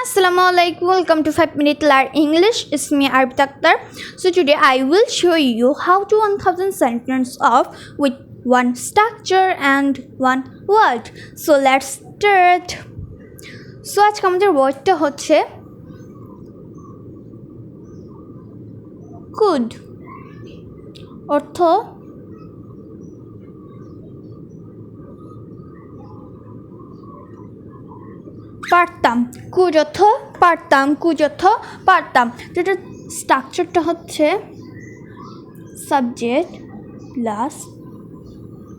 Assalamualaikum, welcome to 5 Minute Learn English. It's me Arbit Akhtar. So today I will show you how to 1000 sentence off with one structure and one word. So let's start. So আজকে আমাদের ওয়ার্ডটা হচ্ছে could অর্থ পারতাম, could অর্থ পারতাম, could অর্থ পারতাম। তো এটার স্ট্রাকচারটা হচ্ছে subject plus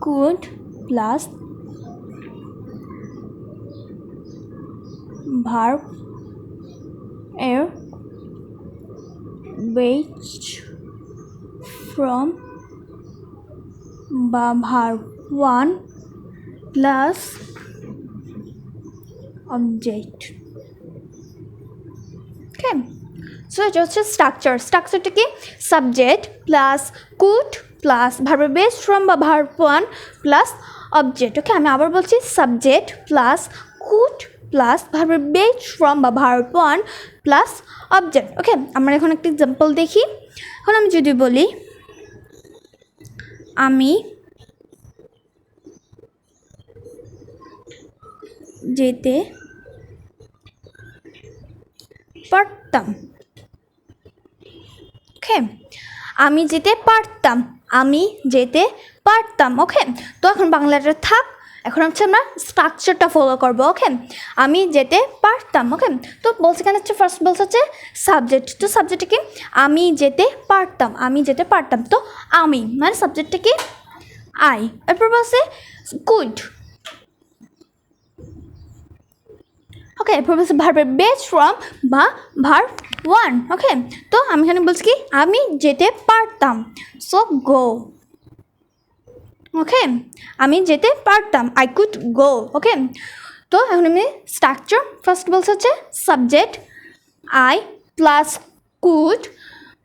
could plus verb এর বেস ফ্রম বা verb one plus object. Okay, so এটা হচ্ছে স্ট্রাকচারটা কি সাবজেক্ট প্লাস কুড প্লাস ভার্বের বেস ফ্রম বা ভার্ব ওয়ান প্লাস অবজেক্ট। ওকে, আমি আবার বলছি সাবজেক্ট প্লাস কুড প্লাস ভার্বের বেস ফ্রম বা ভার্ব ওয়ান প্লাস অবজেক্ট। ওকে, আমরা এখন একটা এক্সাম্পল দেখি। এখন আমি যদি বলি আমি যেতে পারতাম। ওকে, আমি যেতে পারতাম, আমি যেতে পারতাম। ওকে, তো এখন বাংলাটা থাক, এখন হচ্ছে আমরা স্ট্রাকচারটা ফলো করবো। ওকে, আমি যেতে পারতাম। ওকে, তো বলছে কেন হচ্ছে ফার্স্ট বলছে হচ্ছে সাবজেক্ট। তো সাবজেক্টটা কি আমি যেতে পারতাম, আমি যেতে পারতাম। তো আমি মানে সাবজেক্টটা কি আই। এরপর বলছে কুড। ওকে, এরপর বলছে ভার্বের বেস ফ্রম বা ভার্ব ওয়ান। ওকে, তো আমি এখানে বলছি কি আমি যেতে পারতাম, সো গো। ওকে, আমি যেতে পারতাম, আই কুড গো। ওকে, তো এখন আমি স্ট্রাকচার ফার্স্ট বলছে হচ্ছে subject I plus could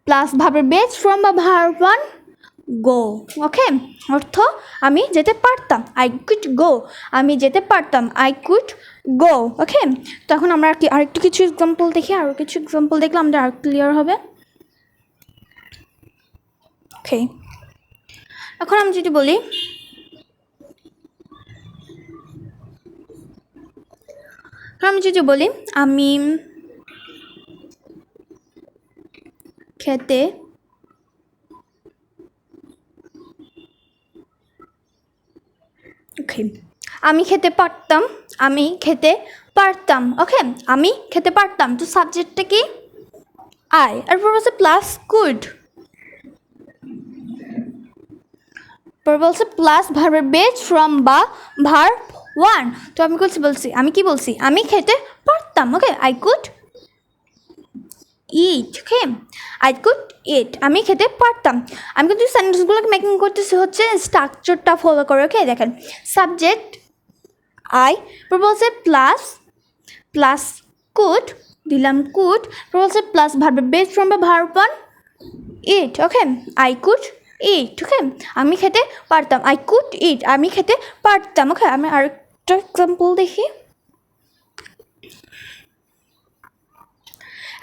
plus ভার্বের বেস ফ্রম বা ভার্ব ওয়ান গো। ওকে, অর্থ আমি যেতে পারতাম, আই কুড গো। আমি যেতে পারতাম, আই কুড গো। ওকে, তো এখন আমরা আরেকটু কিছু এক্সাম্পল দেখি, আরও কিছু এক্সাম্পল দেখলে আমাদের আর ক্লিয়ার হবে। ওকে, এখন আমি যদি বলি আমি খেতে ওকে, আমি খেতে পারতাম, আমি খেতে পারতাম। ওকে, আমি খেতে পারতাম। তো সাবজেক্টটা কি আই, এরপর বলছে প্লাস কুড, বলছে প্লাস ভার্বের বেস ফ্রম বা ভার্ব ওয়ান। তো আমি আমি কি বলছি আমি খেতে পারতাম। Okay, I could eat. Okay, I could eat, আমি খেতে পারতাম। আমি কিন্তু সেন্টেন্সগুলোকে মেকিং করতেছি হচ্ছে স্ট্রাকচারটা ফলো করে। ওকে, দেখেন সাবজেক্ট আই, বলছে প্লাস প্লাস কুড দিলাম কুড, বলছে প্লাস ভার্বের বেস ফ্রম বা verb one eat. Okay, I could eat. Okay, আমি খেতে পারতাম, আই কুড ইট, আমি খেতে পারতাম। ওকে, আমি আরেকটা এক্সাম্পল দেখি।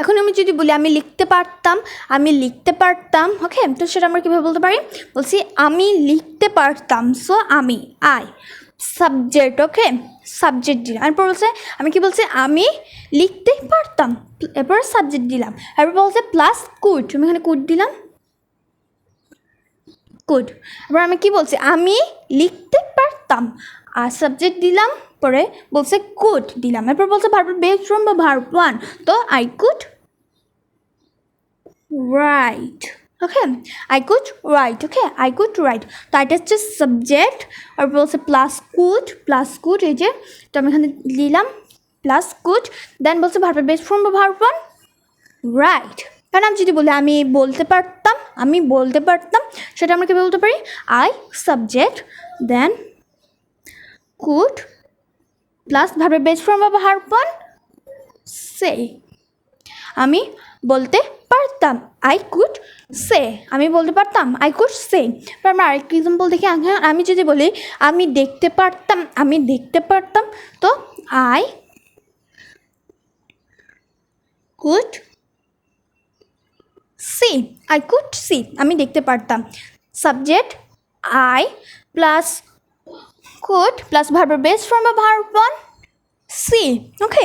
এখন আমি যদি বলি আমি লিখতে পারতাম, আমি লিখতে পারতাম। ওকে, তো সেটা আমরা কীভাবে বলতে পারি, বলছি আমি লিখতে পারতাম, সো আমি আই সাবজেক্ট। ওকে, সাবজেক্ট দিলাম, এরপর বলছে আমি কি বলছি আমি লিখতে পারতাম, এরপর সাবজেক্ট দিলাম, এরপর বলছে প্লাস কুড, আমি এখানে কুড দিলাম কুড। এবার আমি কি বলছি আমি লিখতে পারতাম আর সাবজেক্ট দিলাম, পরে বলছে কুড দিলাম, এরপর বলছে ভার্বের বেস ফ্রম বা ভার্ব ওয়ান। তো I could right. Okay, I could right. Okay, I could right. তো এটা হচ্ছে সাবজেক্ট, আর বলছে প্লাস কুড এই যে, তো আমি এখানে দিলাম প্লাস কুড, দেন বলছে ভার্বের বেস ফ্রম বা ভার্ব ওয়ান রাইট। কারণ আমি যদি বলি আমি বলতে পারতাম, সেটা আমরা কীভাবে বলতে পারি I subject then could plus ভার্বের বেস ফ্রম বা ভার্ব ওয়ান সে। আমি বলতে পারতাম, আই কুড সে, আমি বলতে পারতাম, আই কুড সে। এবার আমরা আরেকটা এক্সাম্পল দেখি। আমি যদি বলি আমি দেখতে পারতাম, তো I could see, I could see, আমি দেখতে পারতাম। Subject I plus could plus ভার্বের বেস ফর্ম বা verb one see. Okay,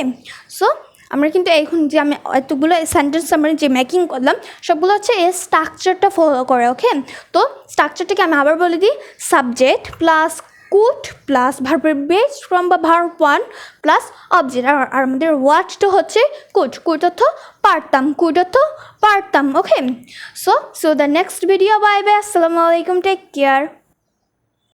so আমরা কিন্তু এখন যে আমি এতগুলো সেন্টেন্স আমরা যে মেকিং করলাম সবগুলো হচ্ছে এই স্ট্রাকচারটা ফলো করে। ওকে, তো স্ট্রাকচারটাকে আমি আবার বলে দিই, সাবজেক্ট প্লাস কুড প্লাস ভার্বের বেস ফ্রম বা ভার্ব ওয়ান প্লাস অবজেক্ট, আর আমাদের ওয়ার্ডটা হচ্ছে কুড, কুড অর্থ পারতাম, কুড অর্থ পারতাম। Okay, so the next video, bye bye, আসসালামু আলাইকুম, টেক কেয়ার।